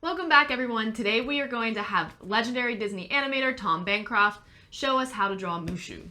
Welcome back, everyone. Today we are going to have legendary Disney animator Tom Bancroft show us how to draw Mushu.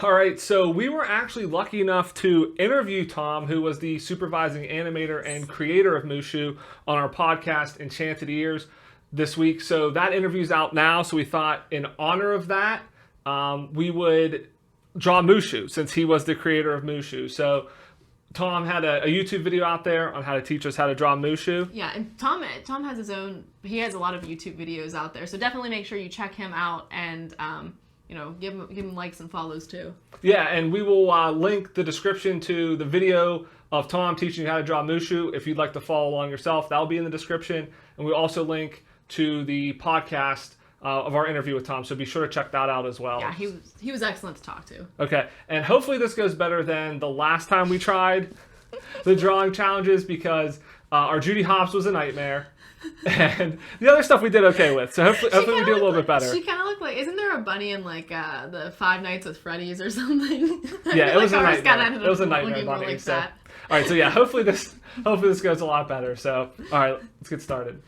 All right, so we were actually lucky enough to interview Tom, who was the supervising animator and creator of Mushu, on our podcast, Enchanted Ears, this week. So that interview's out now, so we thought in honor of that, we would draw Mushu, since he was the creator of Mushu. So Tom had a YouTube video out there on how to teach us how to draw Mushu. Yeah, and Tom has his own, he has a lot of YouTube videos out there, so definitely make sure you check him out and give him likes and follows too. Yeah, and we will link the description to the video of Tom teaching you how to draw Mushu. If you'd like to follow along yourself, that'll be in the description. And we also link to the podcast of our interview with Tom, so be sure to check that out as well. Yeah, he was excellent to talk to. Okay, and hopefully this goes better than the last time we tried the drawing challenges, because our Judy Hopps was a nightmare, and the other stuff we did okay with. So hopefully we do a little bit better. She kind of looked like, isn't there a bunny in like the Five Nights at Freddy's or something? Yeah, it was a nightmare. It was a nightmare bunny. Like so, all right, so yeah, hopefully this goes a lot better. So all right, let's get started.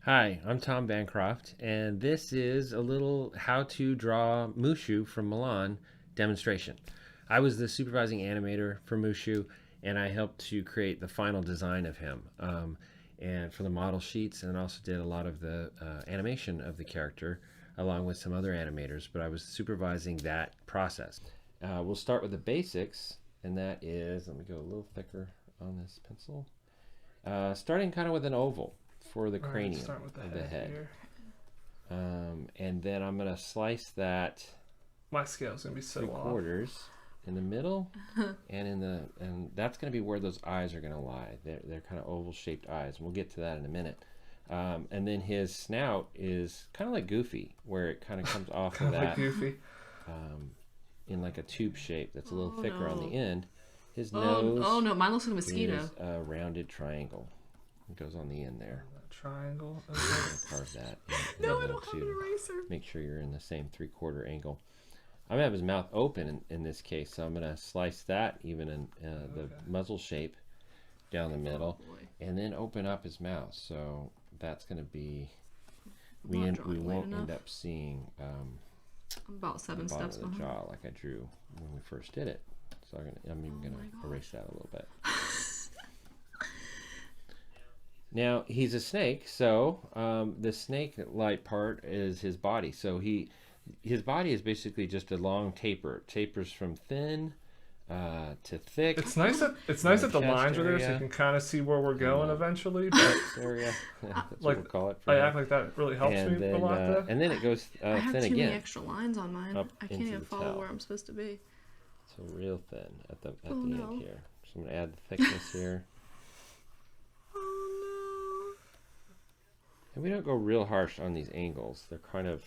Hi, I'm Tom Bancroft, and this is a little how to draw Mushu from Milan demonstration. I was the supervising animator for Mushu, and I helped to create the final design of him and for the model sheets, and also did a lot of the animation of the character along with some other animators, but I was supervising that process. We'll start with the basics, and that is, let me go a little thicker on this pencil, starting kind of with an oval for the cranium of the head. And then I'm going to slice that. My scale's going to be so off. 3/4 in the middle, and that's going to be where those eyes are going to lie. They're kind of oval shaped eyes. We'll get to that in a minute. And then his snout is kind of like Goofy, where it kind of comes off of that, like Goofy. in like a tube shape that's a little thicker on the end. His nose. Oh no, mine looks like a mosquito. Is a rounded triangle. It goes on the end there. Triangle. I'm gonna carve that. No, I don't have an eraser. Make sure you're in the same 3/4 angle. I'm gonna have his mouth open in this case, so I'm gonna slice that even in the muzzle shape down the middle, and then open up his mouth. So that's gonna be. We won't end up seeing about 7 steps the behind. jaw like I drew when we first did it. So I'm even gonna erase that a little bit. Now, he's a snake, so the snake-like part is his body. So his body is basically just a long taper. It tapers from thin to thick. It's nice that the lines are there, so you can kind of see where we're going eventually. But area, that's like, what we'll call it. I act like that really helps me a lot. And then it goes I have thin too again. many extra lines on mine. I can't even follow where I'm supposed to be. So real thin at the end here. So I'm gonna add the thickness here. And we don't go real harsh on these angles. They're kind of,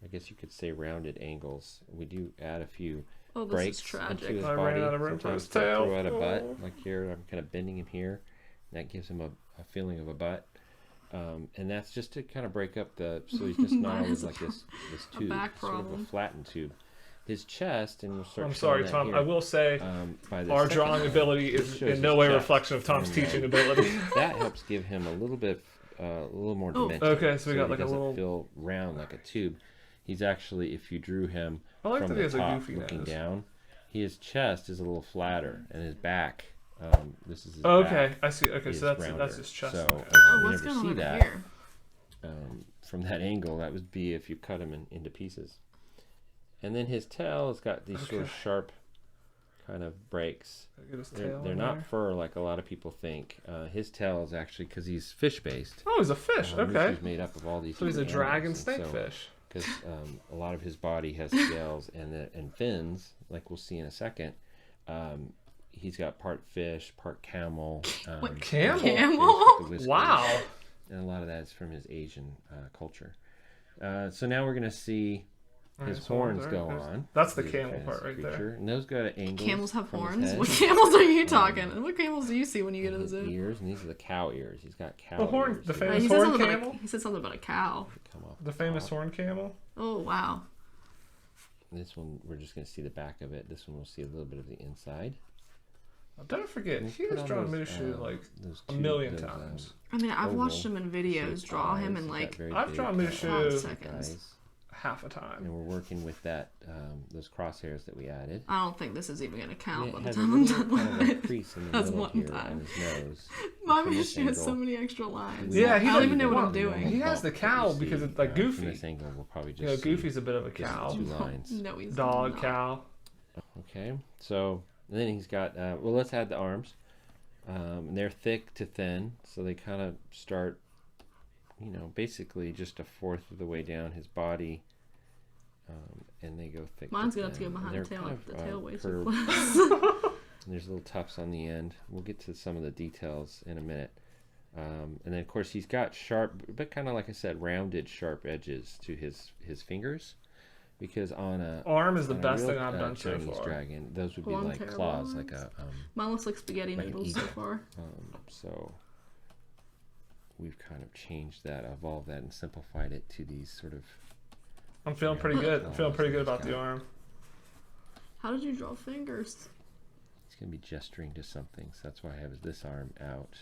I guess you could say, rounded angles. We do add a few breaks into his body. Ran out of room for his Sometimes tail. throw out a butt, like here. I'm kind of bending him here. That gives him a feeling of a butt. And that's just to kind of break up so he's just not always like this tube, sort of a flattened tube. His chest, and we'll start. I'm sorry, Tom. Here, I will say our drawing ability is in no way a reflection of Tom's teaching ability. That helps give him a little more dimension. Okay, so we got like a little. little. Feel round like a tube. He's actually, if you drew him from the that he has top a goofy looking nose. down, his chest is a little flatter, and his back. This is his Okay, back I see. Okay, so that's rounder. his chest. So Okay. you what's never going see on that here? from that angle. That would be if you cut him into pieces. And then his tail has got these sort of sharp kind of breaks. They're not fur like a lot of people think. His tail is actually, because he's fish based. Oh, he's a fish. Okay. He's made up of all these. So he's a dragon snake so, fish. Because a lot of his body has scales and fins, like we'll see in a second. He's got part fish, part camel. What, camel? Wow. And a lot of that is from his Asian culture. So now we're going to see his horns go on. That's the camel part right creature. there. And those go to angles. Camels have from horns? his head. What camels are you talking? What camels do you see when you get to the zoo? Ears, and these are the cow ears. He's got cow horn, ears. the So famous he horn camel? he said something about a cow. come off The famous horn camel? Oh, wow. This one, we're just going to see the back of it. This one, we'll see a little bit of the inside. Don't forget, he has drawn Mushu like a million times. I mean, I've watched him in videos draw him in like I've drawn Mushu half a time. And we're working with that those crosshairs that we added. I don't think this is even gonna count by the It time I'm has a done little kind with of a it. crease in the That's middle one here time. on his nose. My From this Mushu has so angle, many extra lines. Yeah, he I don't even know what I'm doing. He has the cowl because it's like Goofy. From this angle, we'll probably just You know, Goofy's a bit of a just cow. two lines. No, he's Dog, not. cow. Okay, so and then he's got, well, let's add the arms. And they're thick to thin, so they kind of start, you know, basically just a fourth of the way down his body, and they go thick. Mine's to gonna have to thin. go behind And the they're tail. kind The of, tail way too curved. close. And there's little tufts on the end. We'll get to some of the details in a minute. And then, of course, he's got sharp, but kind of like I said, rounded, sharp edges to his fingers. Because on a arm is the on a best real, thing I've done so Chinese far. dragon, those would be One like terrible claws, ones. like a Mine looks like spaghetti like an noodles so eagle. far. So we've kind of changed that, evolved that, and simplified it to these sort of. I'm feeling pretty good. I'm feeling pretty good about the arm. How did you draw fingers? He's gonna be gesturing to something, so that's why I have this arm out.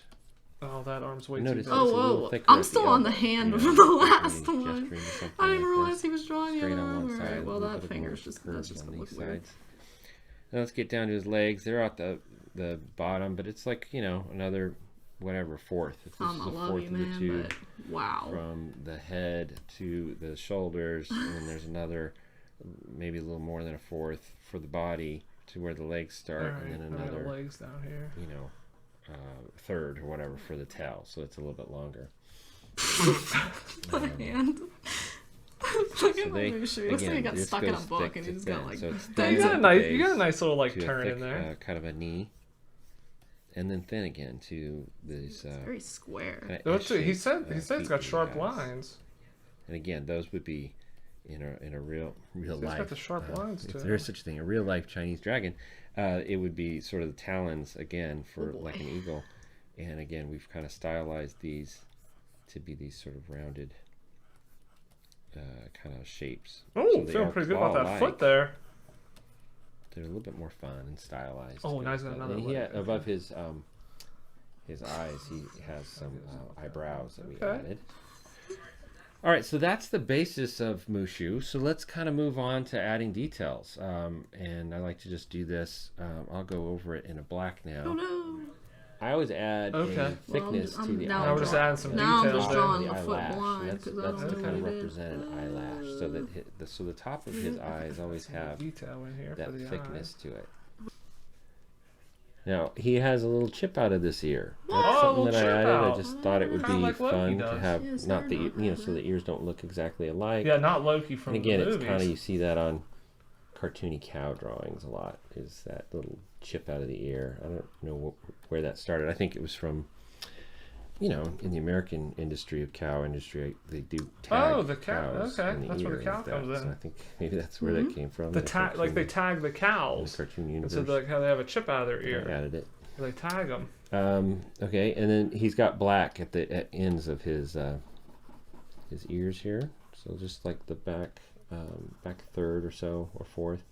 Oh, that arm's way Notice too it's a big. little whoa! thicker I'm at the still on the elbow, hand you from know, the when last he's one. gesturing to something I didn't like realize this. he was drawing the Straight other on one. one side, Alright, well a little that bit finger's more just curves that's just on gonna look these weird. sides. Now let's get down to his legs. They're at the bottom, but it's like, you know, another whatever fourth. If this Tom, is I a love fourth you, of the man, two, but wow. from the head to the shoulders, and then there's another, maybe a little more than a fourth for the body to where the legs start, Alright, and then I got another, legs down here. you know, third or whatever for the tail. So it's a little bit longer. My hand. Look at my they- Mushu. He looks like he again, got this stuck in a goes book thick and to he's got thin. like So it's You thin got a at the nice, base you got a nice little like to a turn thick, in there. kind of a knee, and then thin again to these. very square. kinda That's it. He S-shaped, said it's feet got for sharp the guys. lines. And again, those would be in a real It's life. got the sharp lines if too. there is such a thing, a real life Chinese dragon, it would be sort of the talons again for Oh, boy. like an eagle. And again, we've kind of stylized these to be these sort of rounded kind of shapes. Oh, So they feeling are pretty good about that claw-like. foot there. They're a little bit more fun and stylized. Oh, too. now he's got But another then leg. Yeah, above his eyes, he has some eyebrows that we Okay. added. All right, so that's the basis of Mushu. So let's kind of move on to adding details. And I like to just do this. I'll go over it in a black now. Oh no. I always add Okay. a thickness Well, to the now Now eyebrow. we're just adding some Now I'm details just there. drawing The the foot eyelash. blind That's, because I that's don't to know kind of what it is. represent an eyelash, so that so the top of his eyes always have Detail in here that for the thickness eyes. to it. Now he has a little chip out of this ear. That's Oh, a something little that I chip added. out. I just thought it would Kinda be like Loki fun to does. have Yeah, his not hair the not so had the ears don't look exactly alike. Yeah, not Loki from And again, the it's movies. kind of, you see that on cartoony cow drawings a lot. Is that little chip out of the ear? I don't know where that started. I think it was from, you know, in the American industry of cow industry, they do tag Oh, the cow. cows Okay, in the that's where the ear cow like that. comes in. So I think maybe that's where that came from. The in tag, like they tag the in the cows. cartoon universe. So like how they have a chip out of their I ear. added it. They tag them. Okay, and then he's got black at the ends of his ears here. So just like the back third or so or fourth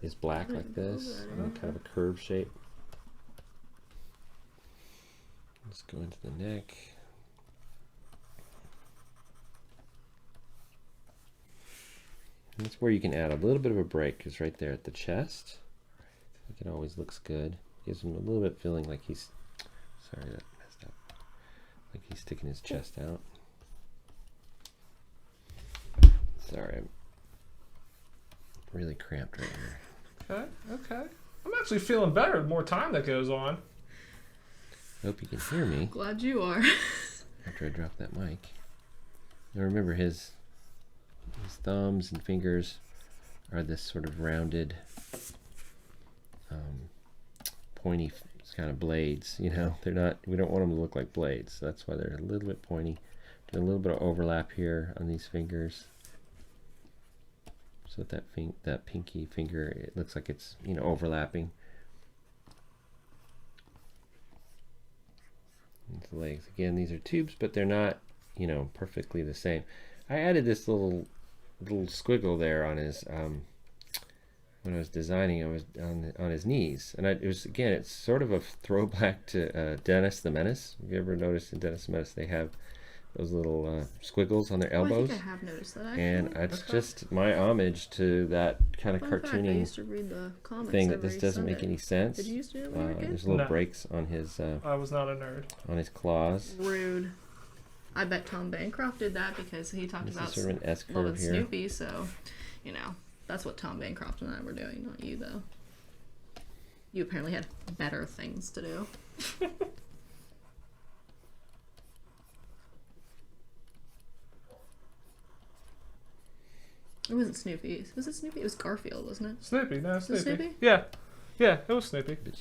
is black like this, and kind of a curved shape. Let's go into the neck. And that's where you can add a little bit of a break, because right there at the chest, I think it always looks good. Gives him a little bit feeling like he's, sorry that messed up, like he's sticking his chest out. Sorry, I'm really cramped right here. Okay, okay. I'm actually feeling better the more time that goes on. Hope you can hear me Glad you are. after I drop that mic. Now remember, his thumbs and fingers are this sort of rounded, pointy kind of blades. You know, they're not. We don't want them to look like blades. So that's why they're a little bit pointy. Do a little bit of overlap here on these fingers. So that pinky finger, it looks like it's, you know, overlapping. And the legs, again, these are tubes, but they're not, you know, perfectly the same. I added this little little squiggle there on his when I was designing. I was on his knees, and it's sort of a throwback to Dennis the Menace. Have you ever noticed in Dennis the Menace they have those little squiggles on their elbows? I think I have noticed that, actually. And it's just my homage to that kind of cartooning I used to read the comics thing that every this doesn't Sunday. make any sense. Did you used to do it when you were a kid? There's little No. breaks on his I was not a nerd. on his claws. Rude. I bet Tom Bancroft did that because he talked This about is sort of an S loving curve here. Snoopy, so, that's what Tom Bancroft and I were doing, not you, though. You apparently had better things to do. It wasn't Snoopy. Was it Snoopy? It was Garfield, wasn't it? Snoopy, no, Was it Snoopy. Snoopy? Yeah, it was Snoopy. But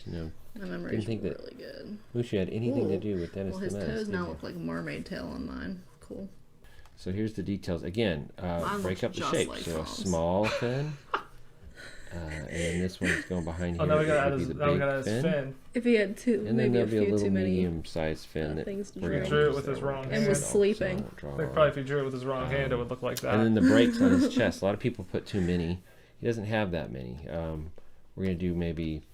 My memory's Didn't think that really good. Mushu had anything to Ooh. do with Dennis Well, the his Menace. toes did now he? look like mermaid tail on mine. Cool. So here's the details. Again, Mine break looks up the just shape. like So a Tom's. small fin. And then this one is going behind here. Oh, now we It gotta add would be his, the now we big gotta add his fin. If he had two, And then maybe a there'll be a few little too many. medium-sized fin that things to we're draw. gonna Drew it use with there. his wrong And hand. was sleeping. So I won't draw I think on. probably if he drew it with his wrong hand, it would look like that. And then the breaks on his chest. A lot of people put too many. He doesn't have that many. We're gonna do maybe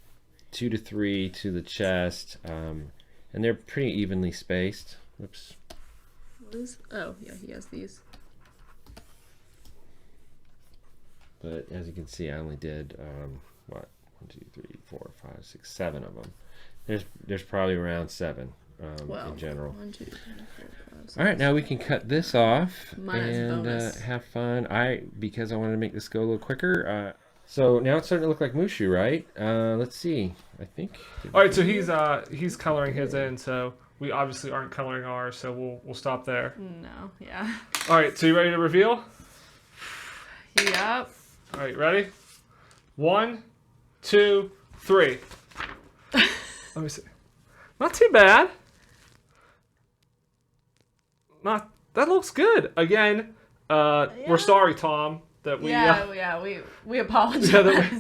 2 to 3 to the chest, and they're pretty evenly spaced. Whoops. Oh, yeah, he has these. But as you can see, I only did 1, 2, 3, 4, 5, 6, 7 of them. There's probably around 7 Well, in general. 1, 2, 3, 4, 5, 6. All right, now we can cut this off Mine has and bonus. have fun. Because I wanted to make this go a little quicker. So now it's starting to look like Mushu, right? Let's see. I think. All right, so he's coloring his in, so we obviously aren't coloring ours, so we'll stop there. No, yeah. All right, so you ready to reveal? Yep. All right, ready? 1, 2, 3. Let me see. Not too bad. That looks good. Again, we're sorry, Tom, that we. We apologize. Yeah,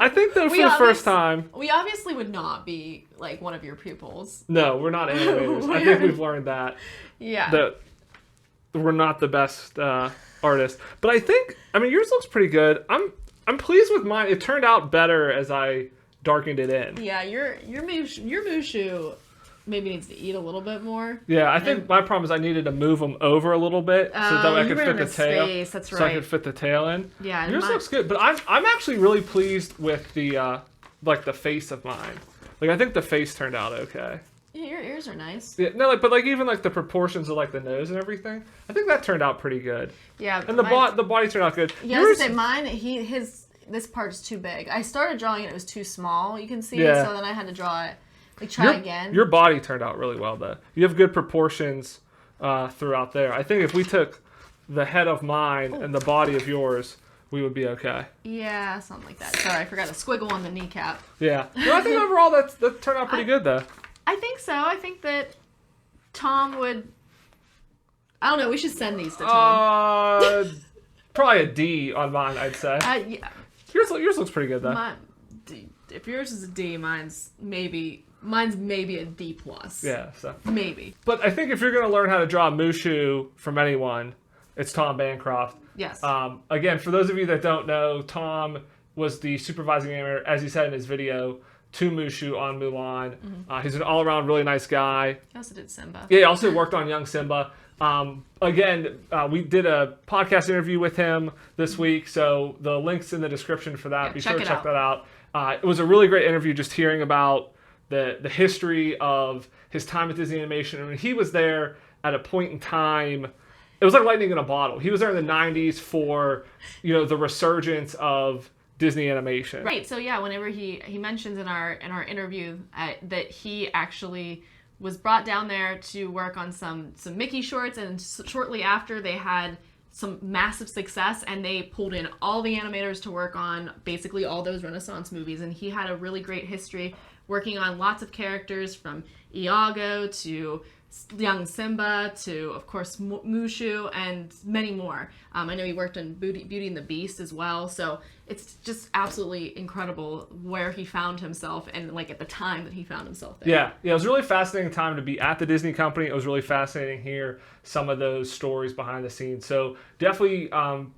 I think though for the first time. We obviously would not be like one of your pupils. No, we're not animators. I think we've learned that. Yeah. That we're not the best artists, but I mean, yours looks pretty good. I'm pleased with mine. It turned out better as I darkened it in. Yeah, your Mushu maybe needs to eat a little bit more. Yeah, I think my problem is I needed to move them over a little bit so that I you could ran fit the out of tail. space, that's So I right. could fit the tail in. Yeah, and Yours looks good, but I'm actually really pleased with the like the face of mine. Like I think the face turned out okay. Yeah, your ears are nice. Yeah, no, but even the proportions of the nose and everything, I think that turned out pretty good. Yeah, And the body turned out good. Yeah, I was gonna say mine. This part's too big. I started drawing it; it was too small. You can see, Yeah. so then I had to draw it. Try again. Your body turned out really well, though. You have good proportions throughout there. I think if we took the head of mine and the body of yours, we would be okay. Yeah, something like that. Sorry, I forgot a squiggle on the kneecap. Yeah. No, I think overall that turned out pretty good, though. I think so. I think that Tom would. I don't know. We should send these to Tom. Probably a D on mine, I'd say. Yeah. Yours looks pretty good, though. If yours is a D, mine's maybe a D plus. Yeah, so. Maybe. But I think if you're going to learn how to draw Mushu from anyone, it's Tom Bancroft. Yes. Again, for those of you that don't know, Tom was the supervising animator, as he said in his video, to Mushu on Mulan. Mm-hmm. He's an all-around really nice guy. I also did Simba. Yeah, he also worked on Young Simba. We did a podcast interview with him this week, so the link's in the description for that. Yeah, Be check sure to it check out. that out. It was a really great interview, just hearing about the history of his time at Disney Animation. I mean, he was there at a point in time. It was like lightning in a bottle. He was there in the 90s for, the resurgence of Disney Animation. Right. So yeah, whenever he mentions in our interview that he actually was brought down there to work on some Mickey shorts, and shortly after they had some massive success, and they pulled in all the animators to work on basically all those Renaissance movies, and he had a really great history working on lots of characters from Iago to young Simba to, of course, Mushu and many more. I know he worked on Beauty and the Beast as well, so it's just absolutely incredible where he found himself and like at the time that he found himself there. Yeah, it was a really fascinating time to be at the Disney Company. It was really fascinating to hear some of those stories behind the scenes. So definitely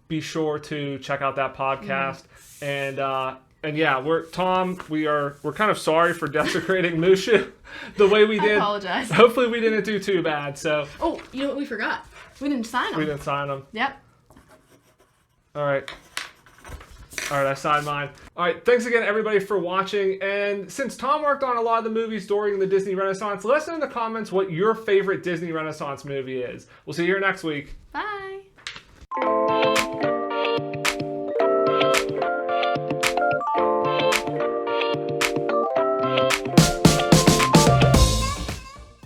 be sure to check out that podcast. And yeah, we're kind of sorry for desecrating Mushu the way we did. I apologize. Hopefully we didn't do too bad. So oh, you know what we forgot? We didn't sign them. We didn't sign them. Yep. All right, I signed mine. All right, thanks again, everybody, for watching. And since Tom worked on a lot of the movies during the Disney Renaissance, let us know in the comments what your favorite Disney Renaissance movie is. We'll see you here next week. Bye.